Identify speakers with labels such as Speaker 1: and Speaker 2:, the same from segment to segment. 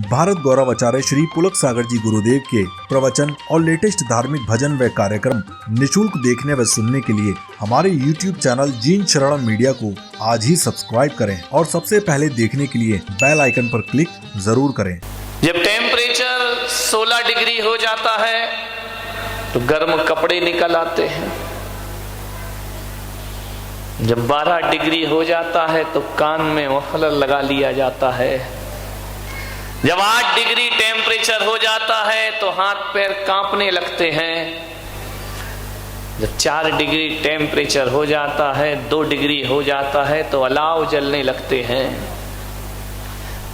Speaker 1: भारत गौरव आचार्य श्री पुलक सागर जी गुरुदेव के प्रवचन और लेटेस्ट धार्मिक भजन व कार्यक्रम निशुल्क देखने व सुनने के लिए हमारे YouTube चैनल जीन शरणम मीडिया को आज ही सब्सक्राइब करें और सबसे पहले देखने के लिए बेल आइकन पर क्लिक जरूर करें।
Speaker 2: जब टेम्परेचर 16 डिग्री हो जाता है तो गर्म कपड़े निकल आते हैं। जब 12 डिग्री हो जाता है तो कान में मफलर लगा लिया जाता है। जब 8 डिग्री टेम्परेचर हो जाता है तो हाथ पैर कांपने लगते हैं। जब 4 डिग्री टेम्परेचर हो जाता है, 2 डिग्री हो जाता है तो अलाव जलने लगते हैं।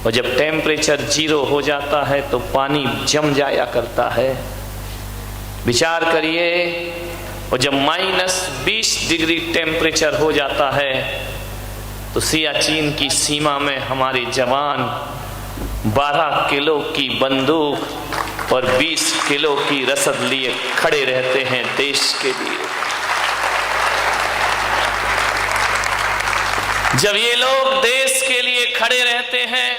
Speaker 2: और जब टेम्परेचर 0 हो जाता है तो पानी जम जाया करता है। विचार करिए, और जब -20 डिग्री टेम्परेचर हो जाता है तो सियाचिन की सीमा में हमारे जवान 12 किलो की बंदूक और 20 किलो की रसद लिए खड़े रहते हैं देश के लिए। जब ये लोग देश के लिए खड़े रहते हैं,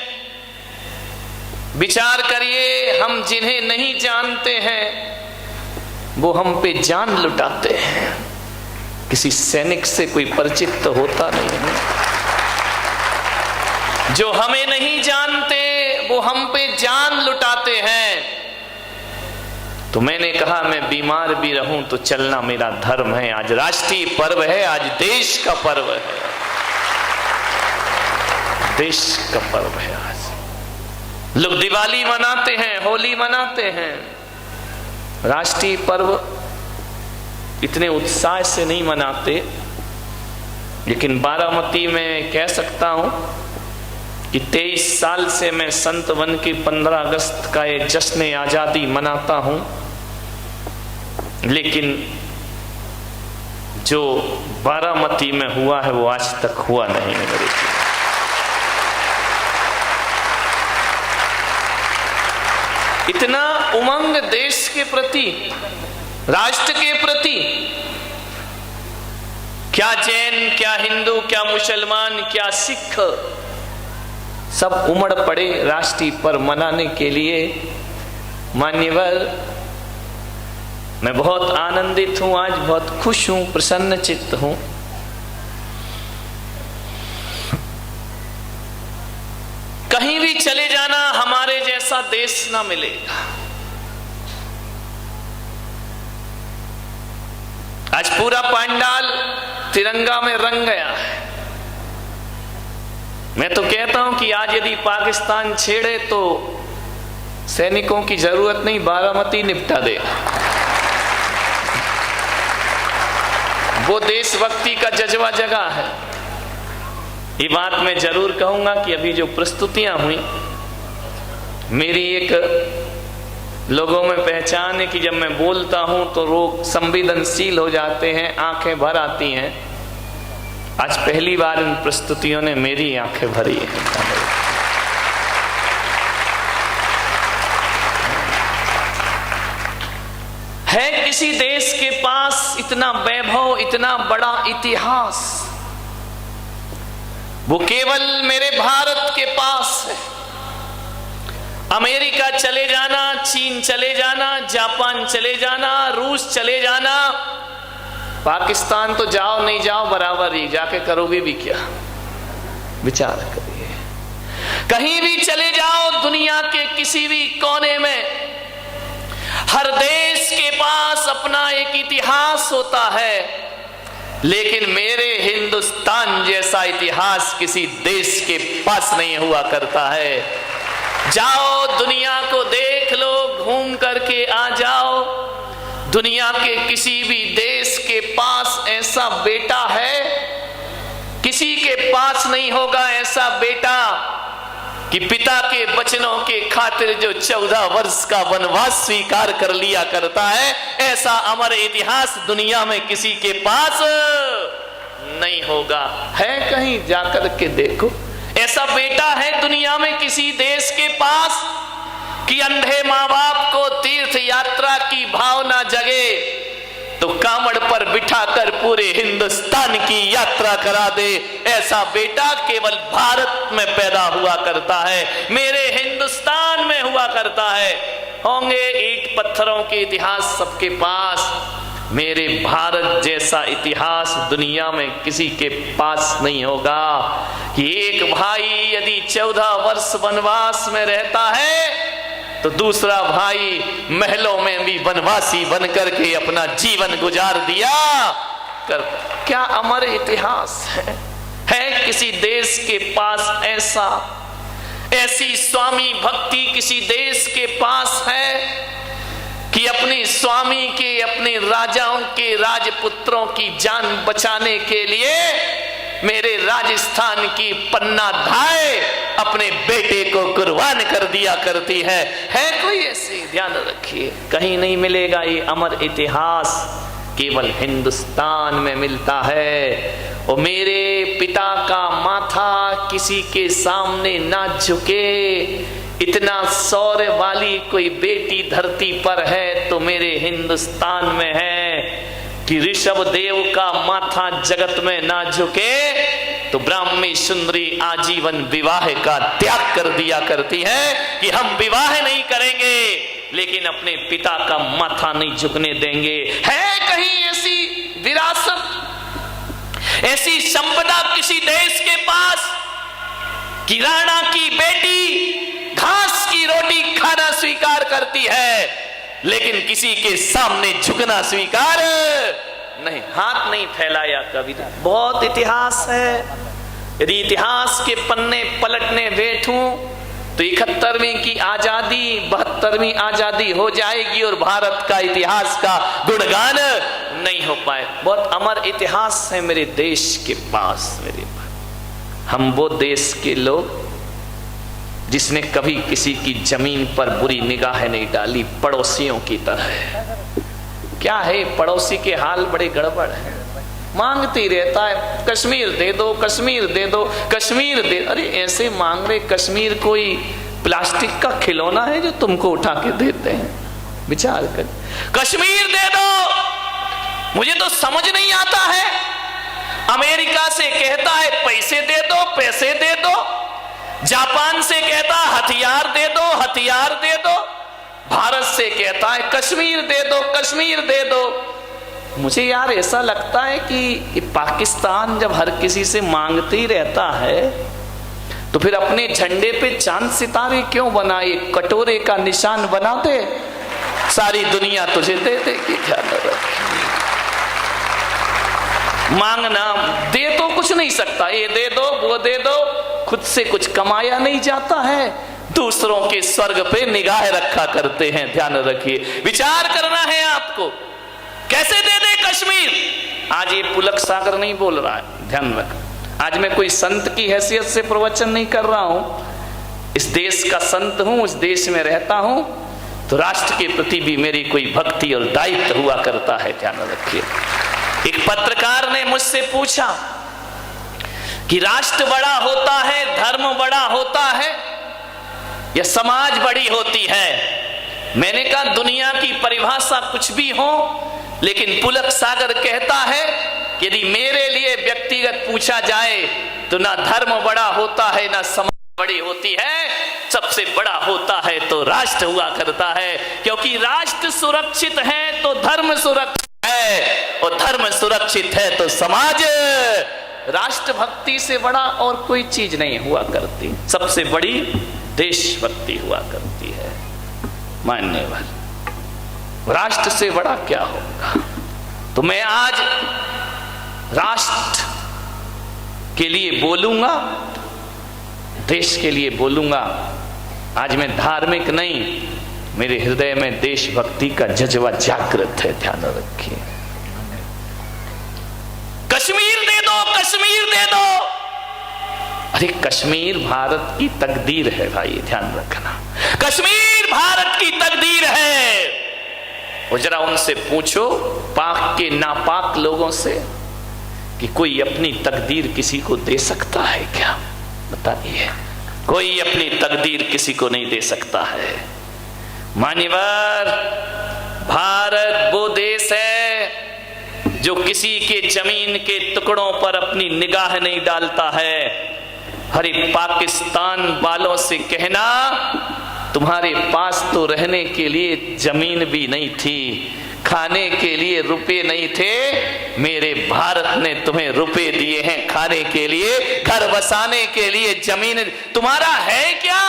Speaker 2: विचार करिए, हम जिन्हें नहीं जानते हैं वो हम पे जान लुटाते हैं। किसी सैनिक से कोई परिचित तो होता नहीं है। जो हमें नहीं जानते वो हम पे जान लुटाते हैं। तो मैंने कहा, मैं बीमार भी रहूं तो चलना मेरा धर्म है। आज राष्ट्रीय पर्व है, आज देश का पर्व है, देश का पर्व है। आज लोग दिवाली मनाते हैं, होली मनाते हैं, राष्ट्रीय पर्व इतने उत्साह से नहीं मनाते। लेकिन बारामती में कह सकता हूं कि 23 साल से मैं संत वन की 15 अगस्त का ये जश्न आजादी मनाता हूं, लेकिन जो बारामती में हुआ है वो आज तक हुआ नहीं है मेरे लिए। इतना उमंग देश के प्रति, राष्ट्र के प्रति, क्या जैन, क्या हिंदू, क्या मुसलमान, क्या सिख, सब उमड़ पड़े राष्ट्रीय पर्व मनाने के लिए। मान्यवर, मैं बहुत आनंदित हूं, आज बहुत खुश हूं, प्रसन्न चित्त हूं। कहीं भी चले जाना हमारे जैसा देश ना मिलेगा। आज पूरा पंडाल तिरंगा में रंग गया है। मैं तो कहता हूं कि आज यदि पाकिस्तान छेड़े तो सैनिकों की जरूरत नहीं, बारामती निपटा दे। वो देशभक्ति का जज्बा जगा है। ये बात मैं जरूर कहूंगा कि अभी जो प्रस्तुतियां हुई, मेरी एक लोगों में पहचान है कि जब मैं बोलता हूं तो लोग संवेदनशील हो जाते हैं, आंखें भर आती हैं। आज पहली बार इन प्रस्तुतियों ने मेरी आंखें भरी है। किसी देश के पास इतना वैभव, इतना बड़ा इतिहास, वो केवल मेरे भारत के पास है। अमेरिका चले जाना, चीन चले जाना, जापान चले जाना, रूस चले जाना, पाकिस्तान तो जाओ नहीं जाओ बराबर ही, जाके करोगे भी क्या? विचार करिए। कहीं भी चले जाओ दुनिया के किसी भी कोने में, हर देश के पास अपना एक इतिहास होता है। लेकिन मेरे हिंदुस्तान जैसा इतिहास किसी देश के पास नहीं हुआ करता है। जाओ दुनिया को देख लो, घूम करके आ जाओ। दुनिया के किसी भी देश के पास ऐसा बेटा है, किसी के पास नहीं होगा ऐसा बेटा कि पिता के वचनों के खातिर जो 14 वर्ष का वनवास स्वीकार कर लिया करता है, ऐसा अमर इतिहास दुनिया में किसी के पास नहीं होगा। है कहीं जाकर के देखो, ऐसा बेटा है दुनिया में किसी देश के पास कि अंधे माँ बाप को तीर्थ यात्रा की भावना जगे तो कांवड़ पर बिठाकर पूरे हिंदुस्तान की यात्रा करा दे। ऐसा बेटा केवल भारत में पैदा हुआ करता है। मेरे हिंदुस्तान हुआ करता है। होंगे ईंट पत्थरों के इतिहास सबके पास, मेरे भारत जैसा इतिहास दुनिया में किसी के पास नहीं होगा कि एक भाई यदि 14 वर्ष वनवास में रहता है तो दूसरा भाई महलों में भी वनवासी बन करके अपना जीवन गुजार दिया कर। क्या अमर इतिहास है किसी देश के पास ऐसा, ऐसी स्वामी भक्ति किसी देश के पास है कि अपने स्वामी के, अपने राजाओं के, राजपुत्रों की जान बचाने के लिए मेरे राजस्थान की पन्ना धाय अपने बेटे को कुर्बान कर दिया करती है कोई ऐसी? ध्यान रखिए, कहीं नहीं मिलेगा ये अमर इतिहास, केवल हिंदुस्तान में मिलता है। और मेरे पिता का माथा किसी के सामने ना झुके, इतना शौर्य वाली कोई बेटी धरती पर है तो मेरे हिंदुस्तान में है कि ऋषभ देव का माथा जगत में ना झुके तो ब्राह्मी सुंदरी आजीवन विवाह का त्याग कर दिया करती है कि हम विवाह नहीं करेंगे लेकिन अपने पिता का माथा नहीं झुकने देंगे। है कहीं ऐसी विरासत, ऐसी संपदा किसी देश के पास कि राणा की बेटी घास की रोटी खाना स्वीकार करती है लेकिन किसी के सामने झुकना स्वीकार नहीं, हाथ नहीं फैलाया कभी? बहुत इतिहास है। यदि इतिहास के पन्ने पलटने बैठूं तो 71वीं की आजादी 72वीं आजादी हो जाएगी और भारत का इतिहास का गुणगान नहीं हो पाए। बहुत अमर इतिहास है मेरे देश के पास। मेरे हम वो देश के लोग जिसने कभी किसी की जमीन पर बुरी निगाह नहीं डाली, पड़ोसियों की तरह। क्या है, पड़ोसी के हाल बड़े गड़बड़ है, मांगती रहता है कश्मीर दे दो, कश्मीर दे दो, कश्मीर दे। अरे ऐसे मांग रहे, कश्मीर कोई प्लास्टिक का खिलौना है जो तुमको उठा के देते हैं? विचार कर, कश्मीर दे दो। मुझे तो समझ नहीं आता है, अमेरिका से कहता है पैसे दे दो, पैसे दे दो, जापान से कहता हथियार दे दो, हथियार दे दो, भारत से कहता है कश्मीर दे दो, कश्मीर दे दो। मुझे यार ऐसा लगता है कि पाकिस्तान जब हर किसी से मांगते ही रहता है तो फिर अपने झंडे पे चांद सितारे क्यों बनाए? कटोरे का निशान बना दे, सारी दुनिया तुझे दे देगी। ध्यान रख, मांगना दे तो कुछ नहीं सकता, ये दे दो वो दे दो, खुद से कुछ कमाया नहीं जाता है, दूसरों के स्वर्ग पे निगाह रखा करते हैं। ध्यान रखिए, विचार करना है आपको, कैसे दे दे कश्मीर। आज ये पुलक सागर नहीं बोल रहा है, ध्यान रख। आज मैं कोई संत की हैसियत से प्रवचन नहीं कर रहा हूं, इस देश का संत हूं, इस देश में रहता हूं, तो राष्ट्र के प्रति भी मेरी कोई भक्ति और दायित्व हुआ करता है। ध्यान रखिए, एक पत्रकार ने मुझसे पूछा कि राष्ट्र बड़ा होता है, धर्म बड़ा होता है या समाज बड़ी होती है? मैंने कहा दुनिया की परिभाषा कुछ भी हो, लेकिन पुलक सागर कहता है कि यदि मेरे लिए व्यक्तिगत पूछा जाए तो ना धर्म बड़ा होता है ना समाज बड़ी होती है, सबसे बड़ा होता है तो राष्ट्र हुआ करता है। क्योंकि राष्ट्र सुरक्षित है तो धर्म सुरक्षित है, और धर्म सुरक्षित है तो समाज। राष्ट्र भक्ति से बड़ा और कोई चीज नहीं हुआ करती, सबसे बड़ी देशभक्ति हुआ करती है। मान्यवर, राष्ट्र से बड़ा क्या होगा? तो मैं आज राष्ट्र के लिए बोलूंगा, देश के लिए बोलूंगा। आज मैं धार्मिक नहीं, मेरे हृदय में देशभक्ति का जज्बा जागृत है। ध्यान रखिए, कश्मीर दे दो, कश्मीर दे दो। अरे कश्मीर भारत की तकदीर है भाई, ध्यान रखना, कश्मीर भारत की तकदीर है। और जरा उनसे पूछो, पाक के नापाक लोगों से, कि कोई अपनी तकदीर किसी को दे सकता है क्या? बताइए, कोई अपनी तकदीर किसी को नहीं दे सकता है। मान्यवर, भारत वो देश है जो किसी के जमीन के टुकड़ों पर अपनी निगाह नहीं डालता है। हरे पाकिस्तान वालों से कहना तुम्हारे पास तो रहने के लिए जमीन भी नहीं थी, खाने के लिए रुपए नहीं थे, मेरे भारत ने तुम्हें रुपए दिए हैं खाने के लिए, घर बसाने के लिए जमीन। तुम्हारा है क्या?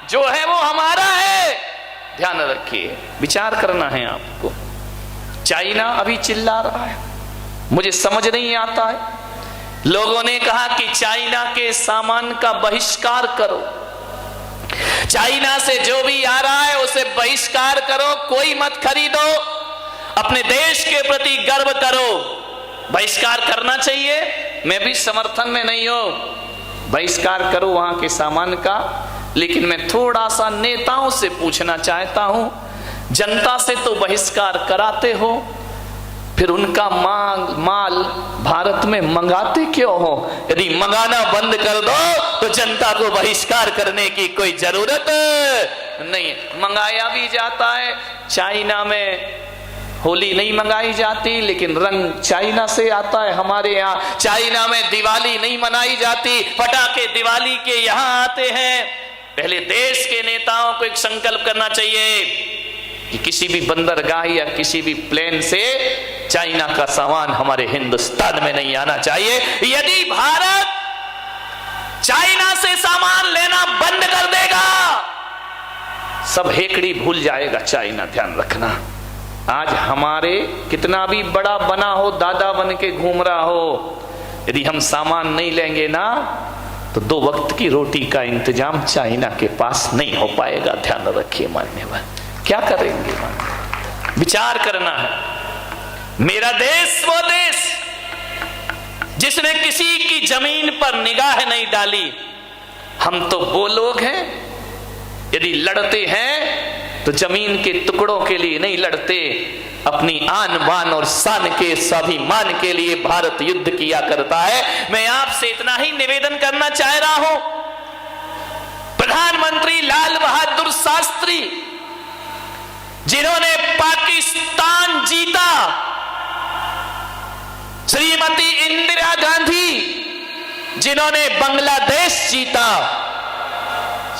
Speaker 2: जो है वो हमारा है। ध्यान रखिए, विचार करना है आपको। चाइना अभी चिल्ला रहा है, मुझे समझ नहीं आता है। लोगों ने कहा कि चाइना के सामान का बहिष्कार करो, चाइना से जो भी आ रहा है उसे बहिष्कार करो, कोई मत खरीदो, अपने देश के प्रति गर्व करो। बहिष्कार करना चाहिए, मैं भी समर्थन में नहीं हूं, बहिष्कार करो वहां के सामान का। लेकिन मैं थोड़ा सा नेताओं से पूछना चाहता हूं, जनता से तो बहिष्कार कराते हो, फिर उनका माल भारत में मंगाते क्यों हो? यदि मंगाना बंद कर दो तो जनता को बहिष्कार करने की कोई जरूरत नहीं। मंगाया भी जाता है, चाइना में होली नहीं मंगाई जाती, लेकिन रंग चाइना से आता है हमारे यहाँ। चाइना में दिवाली नहीं मनाई जाती, पटाखे दिवाली के यहाँ आते हैं। पहले देश के नेताओं को एक संकल्प करना चाहिए कि किसी भी बंदरगाह या किसी भी प्लेन से चाइना का सामान हमारे हिंदुस्तान में नहीं आना चाहिए। यदि भारत चाइना से सामान लेना बंद कर देगा, सब हेकड़ी भूल जाएगा चाइना। ध्यान रखना, आज हमारे कितना भी बड़ा बना हो, दादा बन के घूम रहा हो, यदि हम सामान नहीं लेंगे ना तो 2 वक्त की रोटी का इंतजाम चाइना के पास नहीं हो पाएगा। ध्यान रखिए मान्यवर, क्या करेंगे? विचार करना है। मेरा देश वो देश जिसने किसी की जमीन पर निगाह नहीं डाली। हम तो वो लोग हैं, यदि लड़ते हैं तो जमीन के टुकड़ों के लिए नहीं लड़ते, अपनी आन बान और शान के स्वाभिमान के लिए भारत युद्ध किया करता है। मैं आपसे इतना ही निवेदन करना चाह रहा हूं, प्रधानमंत्री लाल बहादुर शास्त्री जिन्होंने पाकिस्तान जीता, श्रीमती इंदिरा गांधी जिन्होंने बांग्लादेश जीता,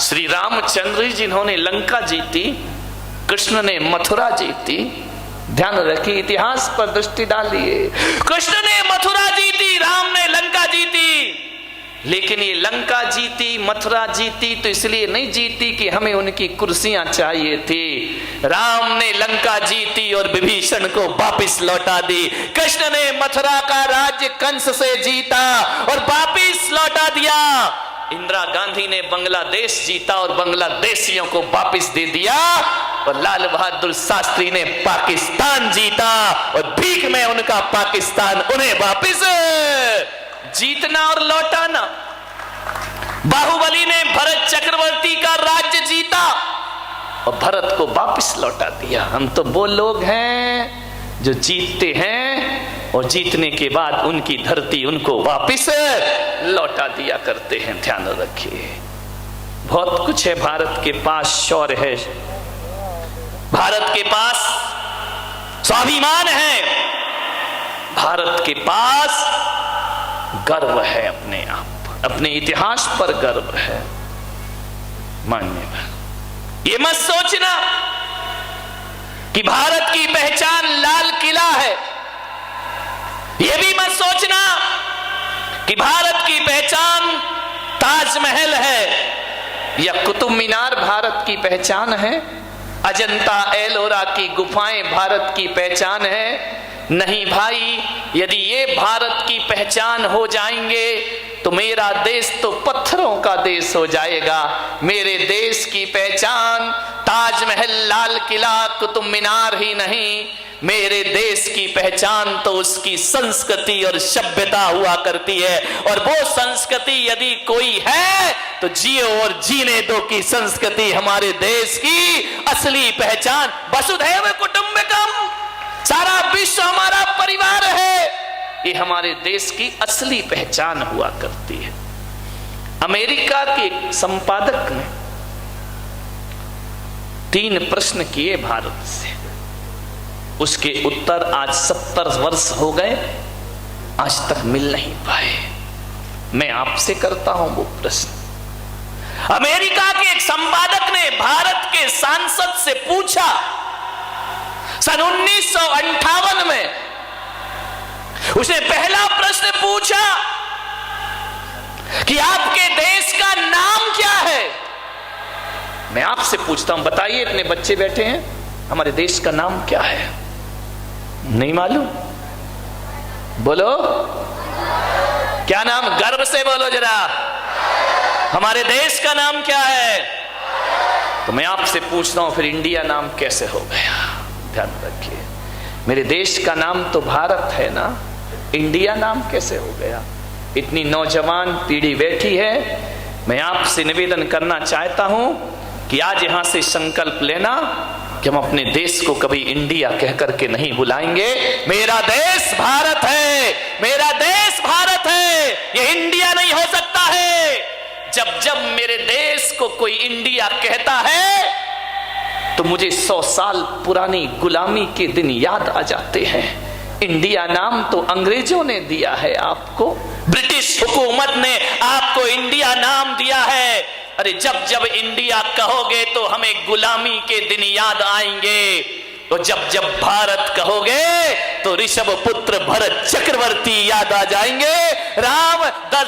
Speaker 2: श्री रामचंद्र जिन्होंने लंका जीती, कृष्ण ने मथुरा जीती। ध्यान रखिए, इतिहास पर दृष्टि डालिए। कृष्ण ने मथुरा जीती, राम ने लंका जीती। लेकिन ये लंका जीती, मथुरा जीती तो इसलिए नहीं जीती कि हमें उनकी कुर्सियां चाहिए थी। राम ने लंका जीती और विभीषण को वापिस लौटा दी। कृष्ण ने मथुरा का राज्य कंस से जीता और वापिस लौटा दिया। इंदिरा गांधी ने बांग्लादेश जीता और बांग्लादेशियों को वापिस दे दिया। और लाल बहादुर शास्त्री ने पाकिस्तान जीता और भीख में उनका पाकिस्तान उन्हें वापिस जीतना और लौटाना। बाहुबली ने भरत चक्रवर्ती का राज्य जीता और भरत को वापिस लौटा दिया। हम तो वो लोग हैं जो जीतते हैं और जीतने के बाद उनकी धरती उनको वापिस लौटा दिया करते हैं। ध्यान रखिए, बहुत कुछ है भारत के पास, शौर्य है, भारत के पास स्वाभिमान है, भारत के पास गर्व है, अपने आप अपने इतिहास पर गर्व है। मान्य ये मत सोचना कि भारत की पहचान लाल किला है, यह भी मत सोचना कि भारत की पहचान ताजमहल है या कुतुब मीनार भारत की पहचान है, अजंता एलोरा की गुफाएं भारत की पहचान है। नहीं भाई, यदि ये भारत की पहचान हो जाएंगे तो मेरा देश तो पत्थरों का देश हो जाएगा। मेरे देश की पहचान ताजमहल, लाल किला, कुतुब मीनार ही नहीं, मेरे देश की पहचान तो उसकी संस्कृति और सभ्यता हुआ करती है। और वो संस्कृति यदि कोई है तो जियो और जीने दो की संस्कृति हमारे देश की असली पहचान। वसुधैव कुटुंबकम, सारा विश्व हमारा परिवार है, ये हमारे देश की असली पहचान हुआ करती है। अमेरिका के संपादक ने 3 प्रश्न किए भारत से, उसके उत्तर आज 70 वर्ष हो गए, आज तक मिल नहीं पाए। मैं आपसे करता हूं वो प्रश्न, अमेरिका के एक संपादक ने भारत के सांसद से पूछा सन 1958 में, उसने पहला प्रश्न पूछा कि आपके देश का नाम क्या है। मैं आपसे पूछता हूं, बताइए, इतने बच्चे बैठे हैं, हमारे देश का नाम क्या है? नहीं मालूम? बोलो, क्या नाम? गर्व से बोलो जरा, हमारे देश का नाम क्या है? तो मैं आपसे पूछता हूं, फिर इंडिया नाम कैसे हो गया? ध्यान रखिए, मेरे देश का नाम तो भारत है ना, इंडिया नाम कैसे हो गया? इतनी नौजवान पीढ़ी बैठी है, मैं आपसे निवेदन करना चाहता हूं कि आज यहां से संकल्प लेना कि हम अपने देश को कभी इंडिया कहकर के नहीं बुलाएंगे। मेरा देश भारत है, मेरा देश भारत है, ये इंडिया नहीं हो सकता है। जब जब मेरे देश को कोई इंडिया कहता है तो मुझे 100 साल पुरानी गुलामी के दिन याद आ जाते हैं। इंडिया नाम तो अंग्रेजों ने दिया है आपको, ब्रिटिश हुकूमत ने आपको इंडिया नाम दिया है। अरे जब जब इंडिया कहोगे तो हमें गुलामी के दिन याद आएंगे, तो जब जब भारत कहोगे तो ऋषभ पुत्र भरत चक्रवर्ती याद आ जाएंगे, राम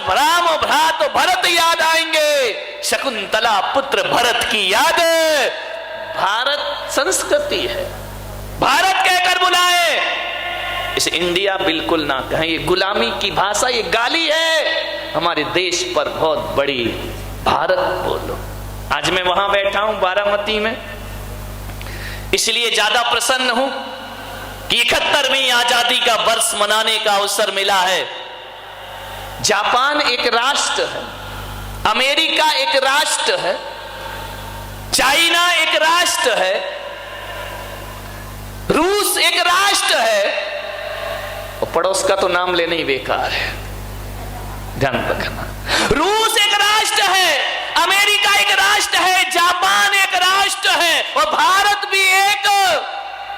Speaker 2: भ्रात भरत याद आएंगे, शकुंतला पुत्र भरत की याद। भारत संस्कृति है, भारत कहकर बुलाए, इसे इंडिया बिल्कुल ना कहें। ये गुलामी की भाषा, ये गाली है हमारे देश पर बहुत बड़ी। भारत बोलो। आज मैं वहां बैठा हूं बारामती में, इसलिए ज्यादा प्रसन्न हूं कि 71वीं आजादी का वर्ष मनाने का अवसर मिला है। जापान एक राष्ट्र है, अमेरिका एक राष्ट्र है, चाइना एक राष्ट्र है, रूस एक राष्ट्र है, और पड़ोस का तो नाम लेना ही बेकार है, ध्यान रखना। रूस एक राष्ट्र है, अमेरिका एक राष्ट्र है, जापान एक राष्ट्र है, और भारत भी एक।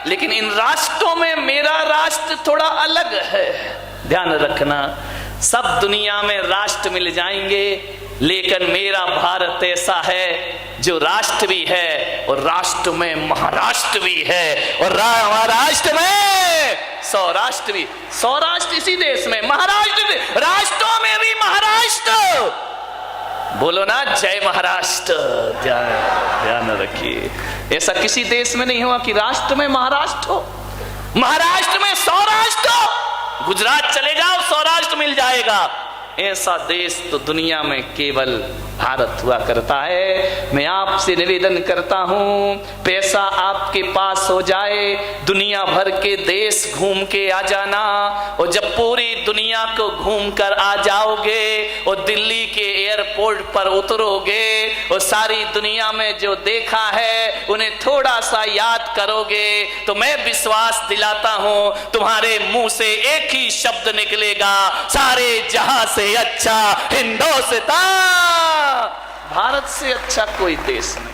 Speaker 2: लेकिन इन राष्ट्रों में मेरा राष्ट्र थोड़ा अलग है, ध्यान रखना। सब दुनिया में राष्ट्र मिल जाएंगे, लेकिन मेरा भारत ऐसा है जो राष्ट्र भी है और राष्ट्र में महाराष्ट्र भी है, और महाराष्ट्र में सौराष्ट्र भी। सौराष्ट्र इसी देश में, महाराष्ट्र राष्ट्रों में भी महाराष्ट्र। बोलो ना, जय महाराष्ट्र। ध्यान रखिए, ऐसा किसी देश में नहीं हुआ कि राष्ट्र में महाराष्ट्र हो, महाराष्ट्र में सौराष्ट्र हो। गुजरात चले जाओ, सौराष्ट्र मिल जाएगा। ऐसा देश तो दुनिया में केवल भारत हुआ करता है। मैं आपसे निवेदन करता हूं, पैसा आपके पास हो जाए, दुनिया भर के देश घूम के आ जाना, और जब पूरी दुनिया को घूम कर आ जाओगे और दिल्ली के एयरपोर्ट पर उतरोगे और सारी दुनिया में जो देखा है उन्हें थोड़ा सा याद करोगे, तो मैं विश्वास दिलाता हूं तुम्हारे मुंह से एक ही शब्द निकलेगा, सारे जहां से अच्छा हिंदुस्तान। भारत से अच्छा कोई देश नहीं।